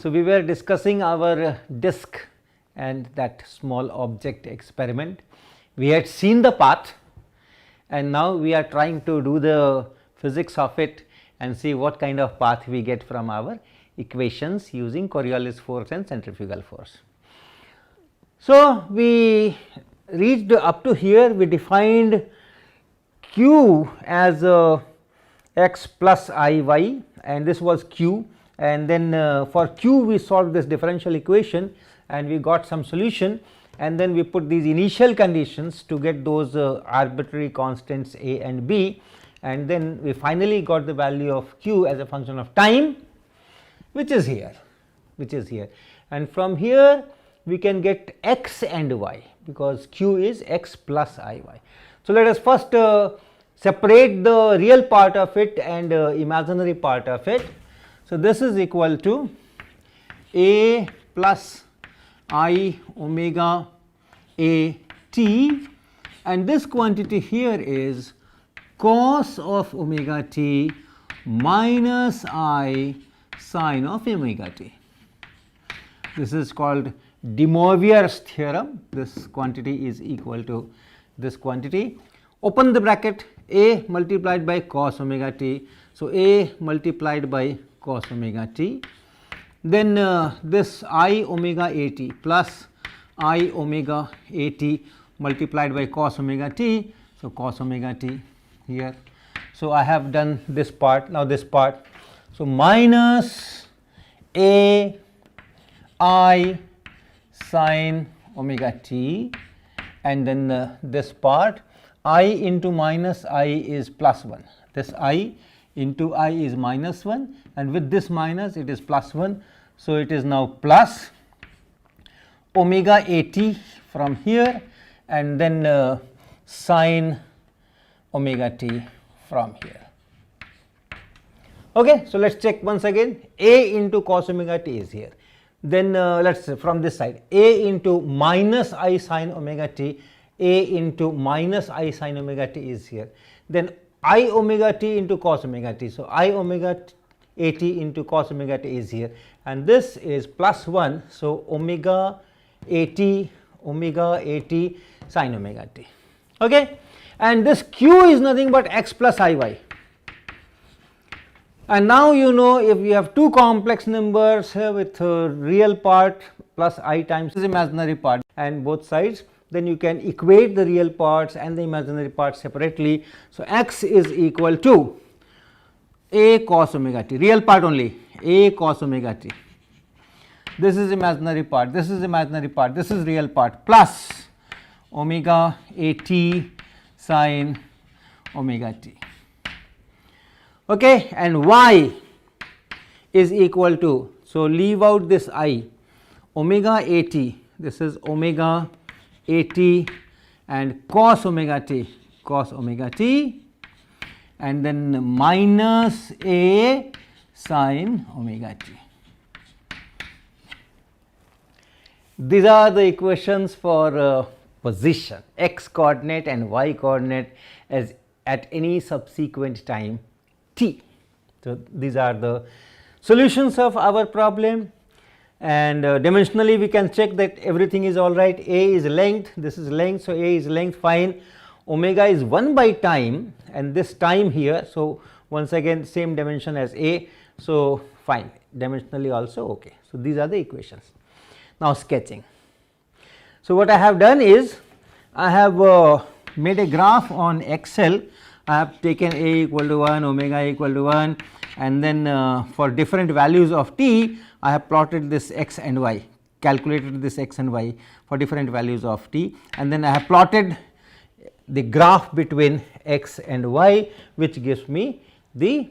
So, we were discussing our disk and that small object experiment. We had seen the path and now we are trying to do the physics of it and see what kind of path we get from our equations using Coriolis force and centrifugal force. So, we reached up to here, we defined q as x plus I y, and this was q, and then for q we solved this differential equation and we got some solution, and then we put these initial conditions to get those arbitrary constants a and b, and then we finally got the value of q as a function of time, which is here, and from here we can get x and y because q is x plus I y. So, let us first separate the real part of it and imaginary part of it. So, this is equal to a plus I omega a t, and this quantity here is cos of omega t minus I sin of omega t. This is called De Moivre's theorem. This quantity is equal to this quantity. Open the bracket, a multiplied by cos omega t. So, a multiplied by cos omega t, then this I omega a t plus I omega a t multiplied by cos omega t. So, cos omega t here. So, I have done this part, now this part. So, minus a I sin omega t, and then this part I into minus I is plus 1, this I into I is minus 1, and with this minus it is plus 1. So, it is now plus omega a t from here, and then sin omega t from here. Okay. So, let us check once again, a into cos omega t is here, then let us say from this side a into minus I sin omega t, a into minus I sin omega t is here, then I omega t into cos omega t. So, I omega a t into cos omega t is here, and this is plus 1. So, omega a t sin omega t. Okay. And this q is nothing but x plus I y. And now you know, if you have two complex numbers with real part plus I times the imaginary part and both sides, then you can equate the real parts and the imaginary parts separately. So, x is equal to a cos omega t, real part only, a cos omega t. This is imaginary part, this is imaginary part, this is real part, plus omega a t sin omega t. Okay. And y is equal to, so leave out this I, omega a t, this is omega a t and cos omega t, and then minus a sin omega t. These are the equations for position, x coordinate and y coordinate as at any subsequent time t. So, these are the solutions of our problem, and dimensionally we can check that everything is all right. A is length, this is length. So, a is length, fine. Omega is 1 by time and this time here. So, once again same dimension as a. So, fine, dimensionally also okay. So, these are the equations. Now, sketching. So, what I have done is I have made a graph on Excel. I have taken a equal to 1, omega equal to 1, and then for different values of t I have plotted this x and y, calculated this x and y for different values of t, and then I have plotted the graph between x and y, which gives me the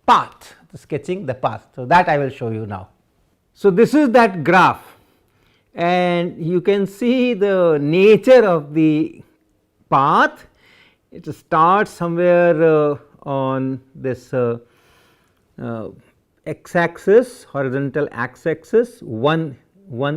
path, sketching the path. So, that I will show you now. So, this is that graph, and you can see the nature of the path. It starts somewhere on this x axis, horizontal x axis, 1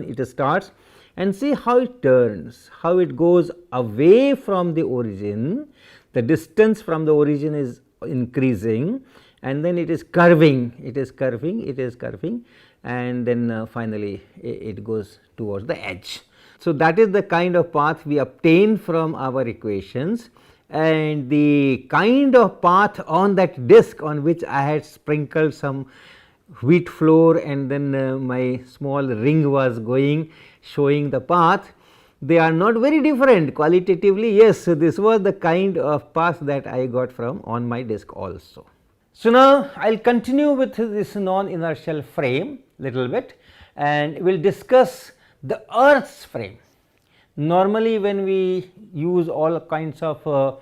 it starts, and see how it turns, how it goes away from the origin. The distance from the origin is increasing, and then it is curving, it is curving, it is curving, and then finally it goes towards the edge. So, that is the kind of path we obtain from our equations, and the kind of path on that disc on which I had sprinkled some wheat flour and then my small ring was going showing the path, they are not very different qualitatively. Yes, so this was the kind of path that I got from on my disc also. So, now I will continue with this non-inertial frame little bit, and we will discuss the earth's frame. Normally, when we use all kinds of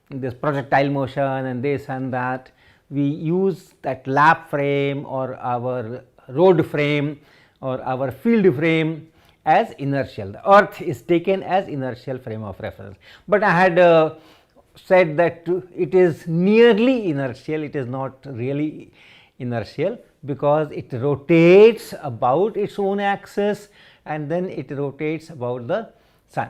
this projectile motion and this and that, we use that lap frame or our road frame or our field frame as inertial. The earth is taken as inertial frame of reference, but I had said that it is nearly inertial, it is not really inertial, because it rotates about its own axis and then it rotates about the sun.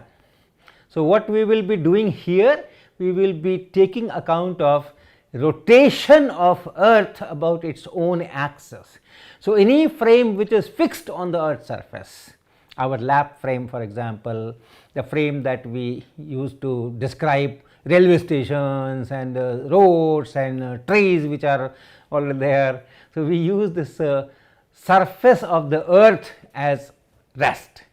So, what we will be doing here, we will be taking account of rotation of earth about its own axis. So, any frame which is fixed on the earth surface, our lap frame for example, the frame that we use to describe railway stations and roads and trees which are already there. So, we use this surface of the earth as rest,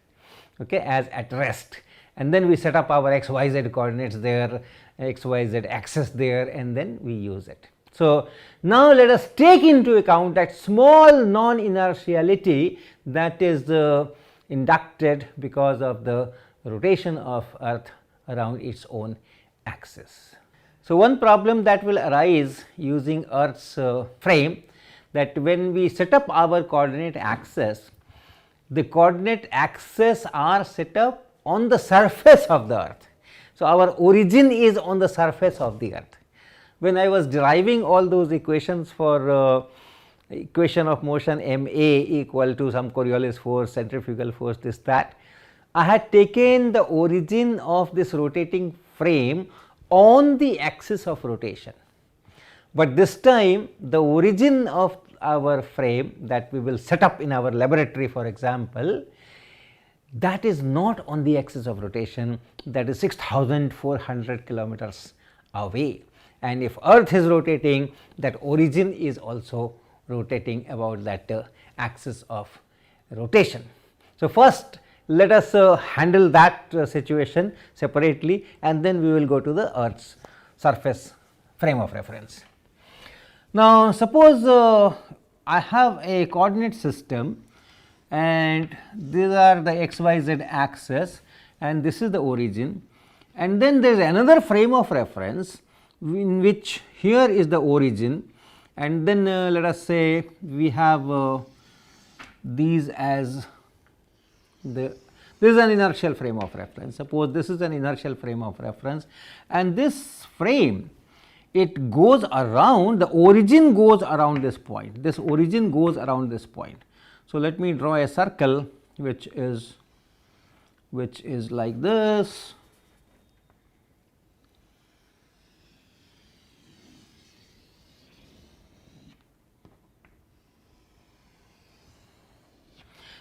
okay, as at rest, and then we set up our x, y, z coordinates there, x, y, z axis there, and then we use it. So, now let us take into account that small non-inertiality that is inducted because of the rotation of earth around its own axis. So, one problem that will arise using earth's frame, that when we set up our coordinate axis, the coordinate axes are set up on the surface of the earth. So, our origin is on the surface of the earth. When I was deriving all those equations for equation of motion m a equal to some Coriolis force, centrifugal force, this that, I had taken the origin of this rotating frame on the axis of rotation, but this time the origin of our frame that we will set up in our laboratory for example, that is not on the axis of rotation, that is 6,400 kilometers away, and if earth is rotating, that origin is also rotating about that axis of rotation. So, first let us handle that situation separately, and then we will go to the earth's surface frame of reference. Now, suppose I have a coordinate system and these are the x, y, z axis and this is the origin, and then there is another frame of reference in which here is the origin, and then let us say we have these as this is an inertial frame of reference. Suppose this is an inertial frame of reference, and this frame, it goes around, the origin goes around this point, this origin goes around this point. So, let me draw a circle which is like this.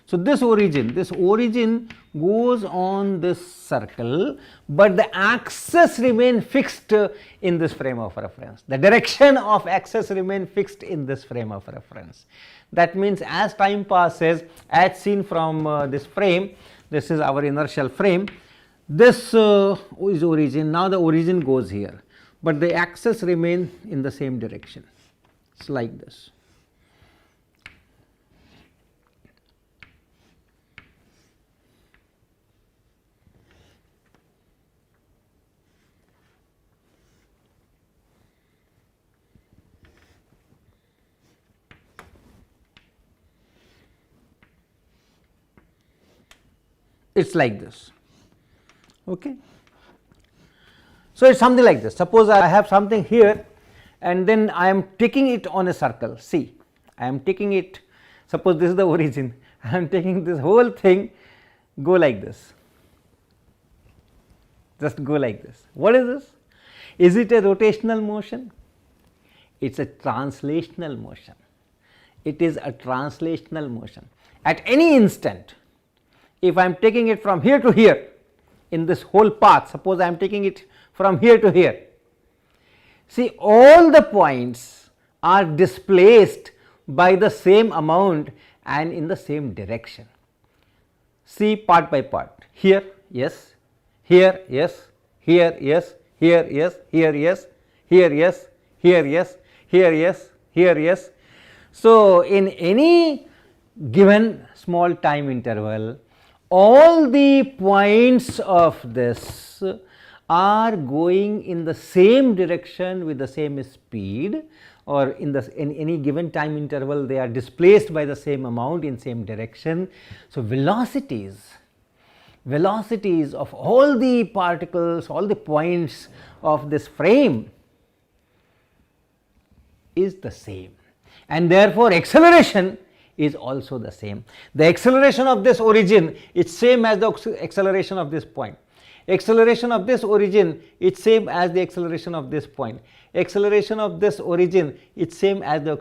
So, this origin goes on this circle, but the axis remain fixed in this frame of reference. The direction of axis remain fixed in this frame of reference. That means, as time passes, as seen from this frame, this is our inertial frame, this is origin, now the origin goes here, but the axis remain in the same direction. It is like this. It is like this. Okay. So, it is something like this. Suppose I have something here and then I am taking it on a circle. See, I am taking it, suppose this is the origin, I am taking this whole thing, go like this, just go like this. What is this? Is it a rotational motion? it's a translational motion. It is a translational motion. At any instant, if I am taking it from here to here in this whole path, suppose I am taking it from here to here, see, all the points are displaced by the same amount and in the same direction. See part by part, here yes, here yes, here yes, here yes, here yes, here yes, here yes, here yes, here yes. So, in any given small time interval, all the points of this are going in the same direction with the same speed, or in any given time interval they are displaced by the same amount in same direction. So, velocities of all the particles, all the points of this frame is the same, and therefore, acceleration is also the same. The acceleration of this origin is same as the acceleration of this point. Acceleration of this origin is same as the acceleration of this point. Acceleration of this origin is same as the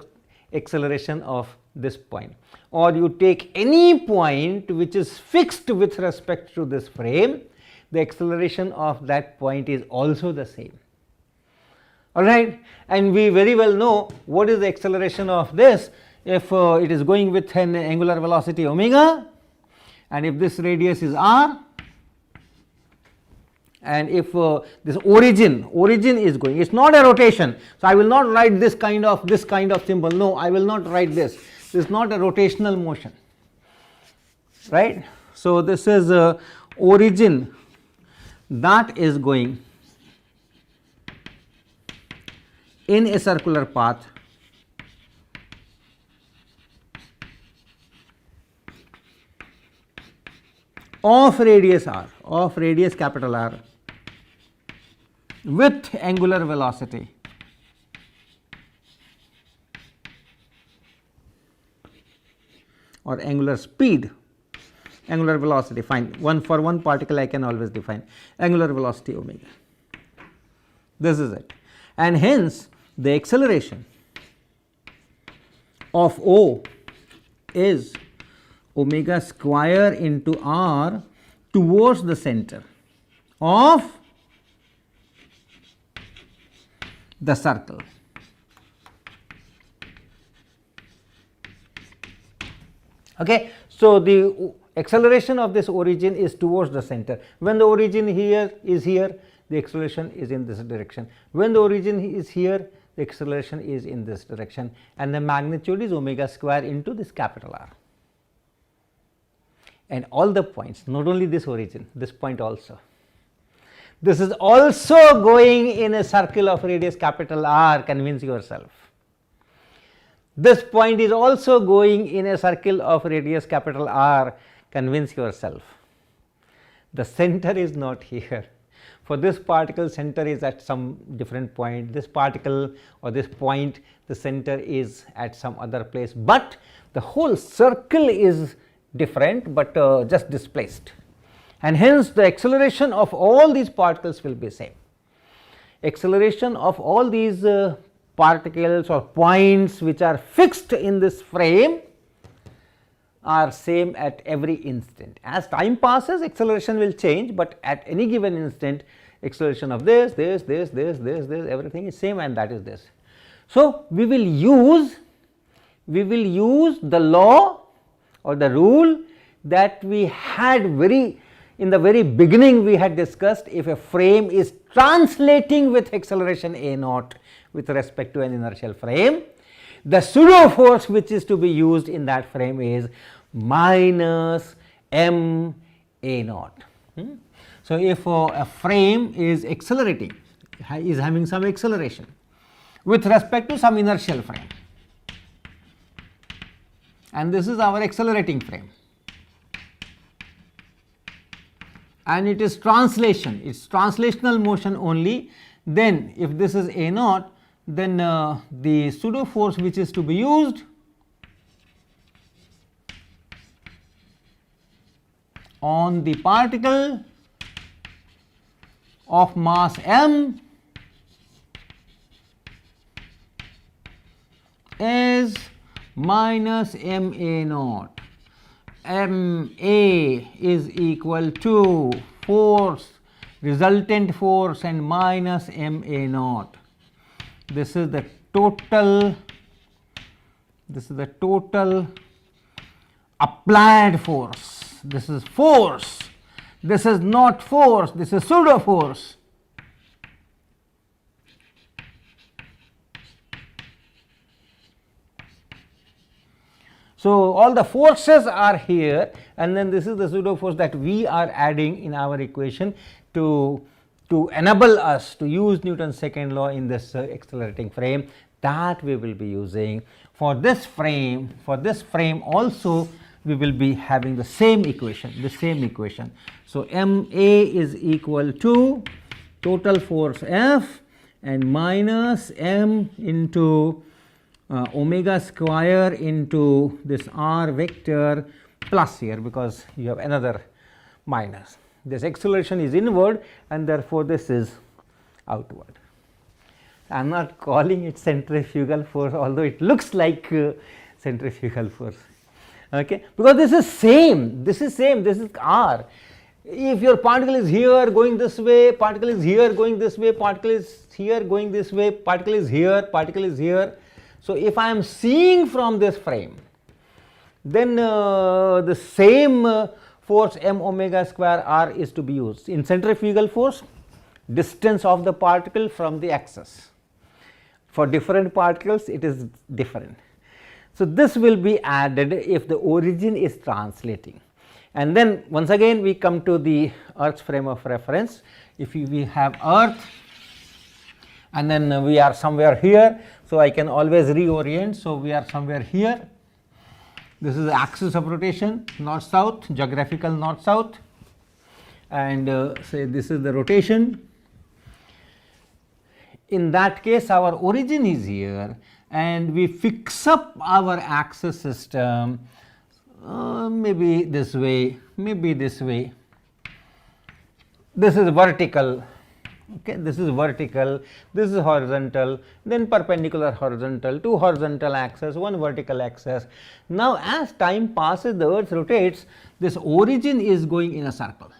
acceleration of this point. Or you take any point which is fixed with respect to this frame, the acceleration of that point is also the same. Alright, and we very well know what is the acceleration of this. If it is going with an angular velocity omega, and if this radius is r, and if this origin is going, it is not a rotation. So, I will not write this kind of symbol, no, I will not write this. This is not a rotational motion, right. So, this is origin that is going in a circular path of radius r, of radius capital R, with angular velocity or angular speed, angular velocity, fine, for one particle I can always define angular velocity omega. This is it, and hence the acceleration of O is omega square into r towards the center of the circle. Okay. So, the acceleration of this origin is towards the center. When the origin here is here, the acceleration is in this direction. When the origin is here, the acceleration is in this direction, and the magnitude is omega square into this capital R. And all the points, not only this origin, this point also. This is also going in a circle of radius capital R, convince yourself. This point is also going in a circle of radius capital R, convince yourself. The center is not here. For this particle, center is at some different point. This particle or this point, the center is at some other place, but the whole circle is different, but just displaced, and hence the acceleration of all these particles will be same. Acceleration of all these particles or points which are fixed in this frame are same at every instant. As time passes, acceleration will change, but at any given instant, acceleration of this, everything is same, and that is this. So, we will use the law or the rule that we had in the very beginning we had discussed. If a frame is translating with acceleration a naught with respect to an inertial frame, the pseudo force which is to be used in that frame is minus m a naught. So, if a frame is accelerating, is having some acceleration with respect to some inertial frame, and this is our accelerating frame, and it is translation, it is translational motion only, then if this is a naught, then the pseudo force which is to be used on the particle of mass m is minus m a naught. M a is equal to force, resultant force, and minus m a naught. This is the total, applied force. This is force. This is not force, this is pseudo force. So, all the forces are here, and then this is the pseudo force that we are adding in our equation to enable us to use Newton's second law in this accelerating frame, that we will be using. For this frame also we will be having the same equation, So, m a is equal to total force F and minus m into omega square into this r vector plus here, because you have another minus. This acceleration is inward and therefore, this is outward. I am not calling it centrifugal force, although it looks like centrifugal force, okay, because this is same, this is r. If your particle is here going this way, particle is here going this way, particle is here going this way, particle is here, particle is here. So, if I am seeing from this frame, then the same force m omega square r is to be used. In centrifugal force, distance of the particle from the axis. For different particles, it is different. So, this will be added if the origin is translating. And then once again we come to the Earth's frame of reference. If we have Earth and then we are somewhere here, so I can always reorient. So, we are somewhere here, this is the axis of rotation, north south, geographical north south, and say this is the rotation. In that case, our origin is here and we fix up our axis system maybe this way, maybe this way. This is vertical, okay, this is vertical, this is horizontal, then perpendicular horizontal, two horizontal axes, one vertical axis. Now, as time passes, the Earth rotates, this origin is going in a circle.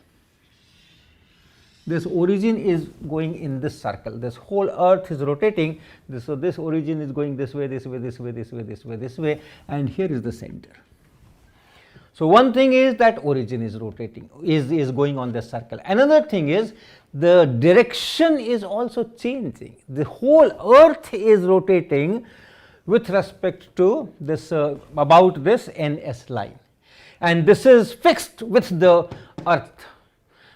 This origin is going in this circle, this whole Earth is rotating, so this origin is going this way, this way, this way, this way, this way, this way, and here is the center. So, one thing is that origin is rotating, is going on this circle. Another thing is the direction is also changing. The whole Earth is rotating with respect to this about this NS line, and this is fixed with the Earth.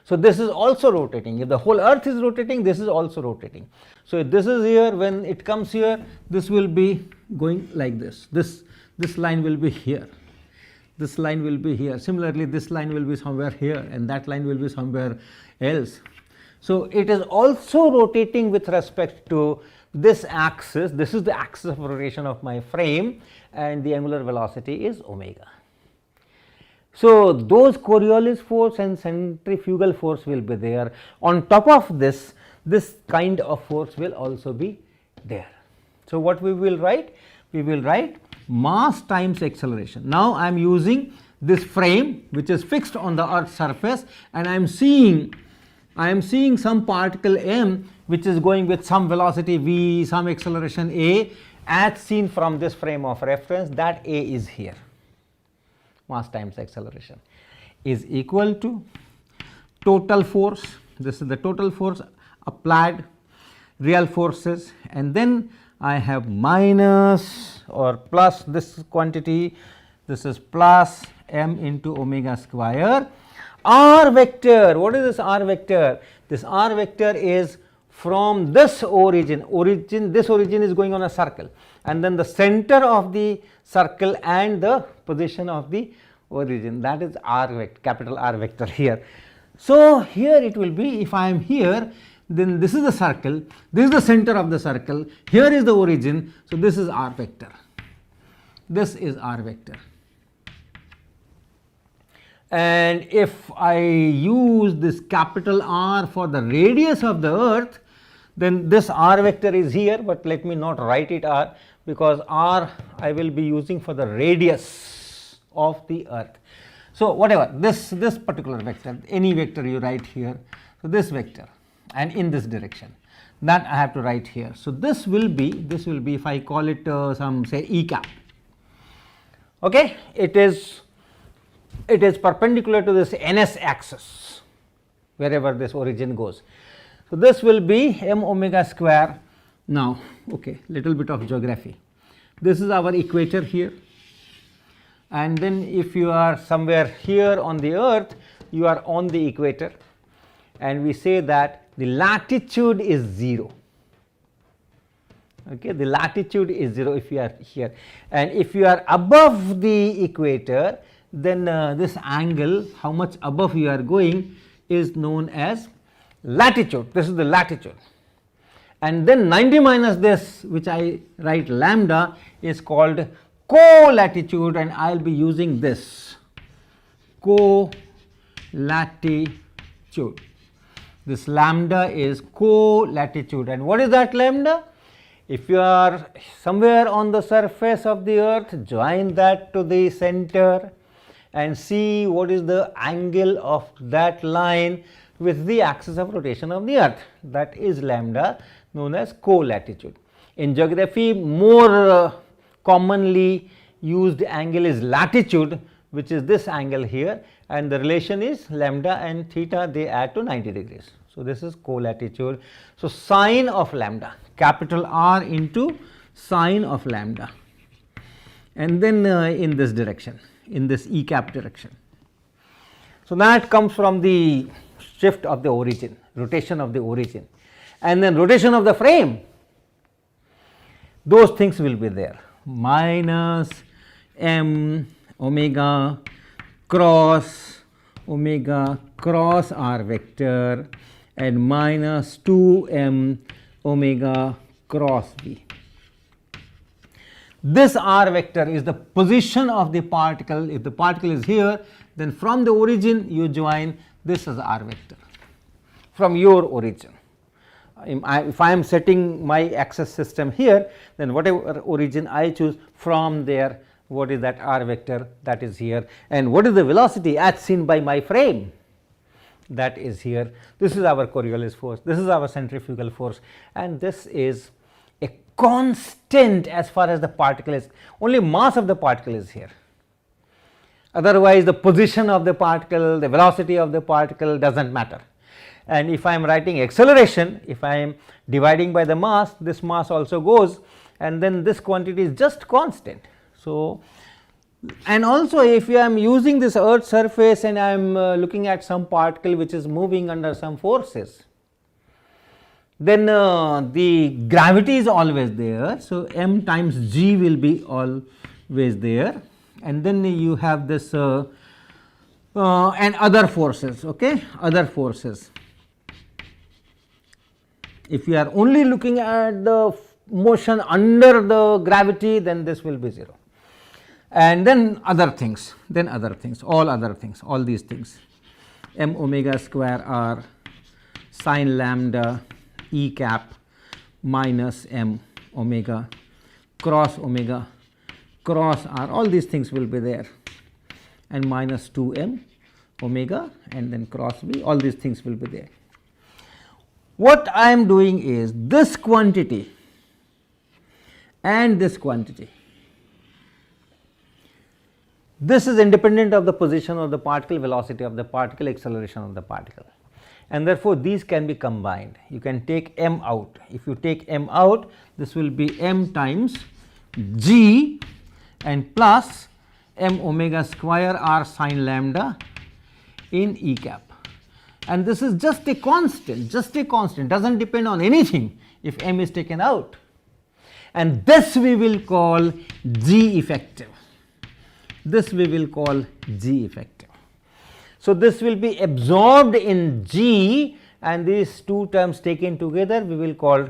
So, this is also rotating. If the whole Earth is rotating, this is also rotating. So, if this is here, when it comes here, this will be going like this. This line will be here. This line will be here. Similarly, this line will be somewhere here, and that line will be somewhere else. So, it is also rotating with respect to this axis. This is the axis of rotation of my frame, and the angular velocity is omega. So, those Coriolis force and centrifugal force will be there. On top of this, this kind of force will also be there. So, what we will write? We will write mass times acceleration. Now, I am using this frame which is fixed on the Earth's surface, and I am seeing some particle m which is going with some velocity v, some acceleration a, as seen from this frame of reference. That a is here. Mass times acceleration is equal to total force. This is the total force applied, real forces, and then I have minus or plus this quantity. This is plus m into omega square r vector. What is this r vector? This r vector is from this origin. This origin is going on a circle, and then the center of the circle and the position of the origin, that is r vector, capital R vector here. So, here it will be, if I am here, then this is the circle, this is the center of the circle, here is the origin. So, this is r vector, this is r vector. And if I use this capital R for the radius of the Earth, then this r vector is here, but let me not write it r, because r I will be using for the radius of the earth. So, whatever this particular vector, any vector you write here, so this vector and in this direction, that I have to write here. So, this will be if I call it some say E cap, okay. It is perpendicular to this ns axis wherever this origin goes. So, this will be m omega square. Now, okay, little bit of geography. This is our equator here, and then if you are somewhere here on the earth, you are on the equator, and we say that the latitude is 0. Okay, the latitude is 0 if you are here, and if you are above the equator, then this angle, how much above you are going, is known as latitude. This is the latitude, and then 90 minus this, which I write lambda, is called co-latitude, and I will be using this co-latitude. This lambda is co-latitude, and what is that lambda? If you are somewhere on the surface of the earth, join that to the center and see what is the angle of that line with the axis of rotation of the earth. That is lambda, known as co-latitude. In geography, more commonly used angle is latitude, which is this angle here, and the relation is lambda and theta, they add to 90 degrees. So, this is co-latitude. So, sine of lambda, capital R into sine of lambda, and then in this direction, in this E cap direction. So, that comes from the shift of the origin, rotation of the origin, and then rotation of the frame. Those things will be there, minus m omega cross r vector and minus 2m omega cross v. This r vector is the position of the particle. If the particle is here, then from the origin you join this as r vector from your origin. If I am setting my axis system here, then whatever origin I choose, from there what is that r vector, that is here, and what is the velocity as seen by my frame, that is here. This is our Coriolis force, this is our centrifugal force, and this is a constant as far as the particle is, only mass of the particle is here. Otherwise, the position of the particle, the velocity of the particle does not matter. And if I am writing acceleration, if I am dividing by the mass, this mass also goes, and then this quantity is just constant. So, and also if I am using this earth surface and I am looking at some particle which is moving under some forces, then the gravity is always there. So, m times g will be always there, and then you have this and other forces, okay, other forces. If you are only looking at the motion under the gravity, then this will be 0, and then other things, all these things, m omega square r sine lambda E cap minus m omega cross r, all these things will be there, and minus 2m omega and then cross v, all these things will be there. What I am doing is this quantity and this quantity, this is independent of the position of the particle, velocity of the particle, acceleration of the particle, and therefore, these can be combined. You can take m out. If you take m out, this will be m times g and plus m omega square r sine lambda in E cap, and this is just a constant, does not depend on anything if m is taken out, and this we will call G effective. This we will call G effective. So, this will be absorbed in G, and these two terms taken together we will call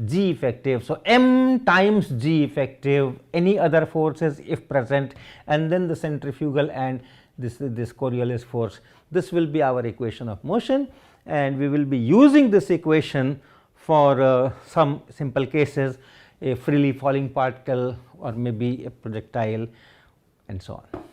G effective. So, m times G effective, any other forces if present, and then the centrifugal and this Coriolis force. This will be our equation of motion, and we will be using this equation for some simple cases. a freely falling particle or maybe a projectile and so on.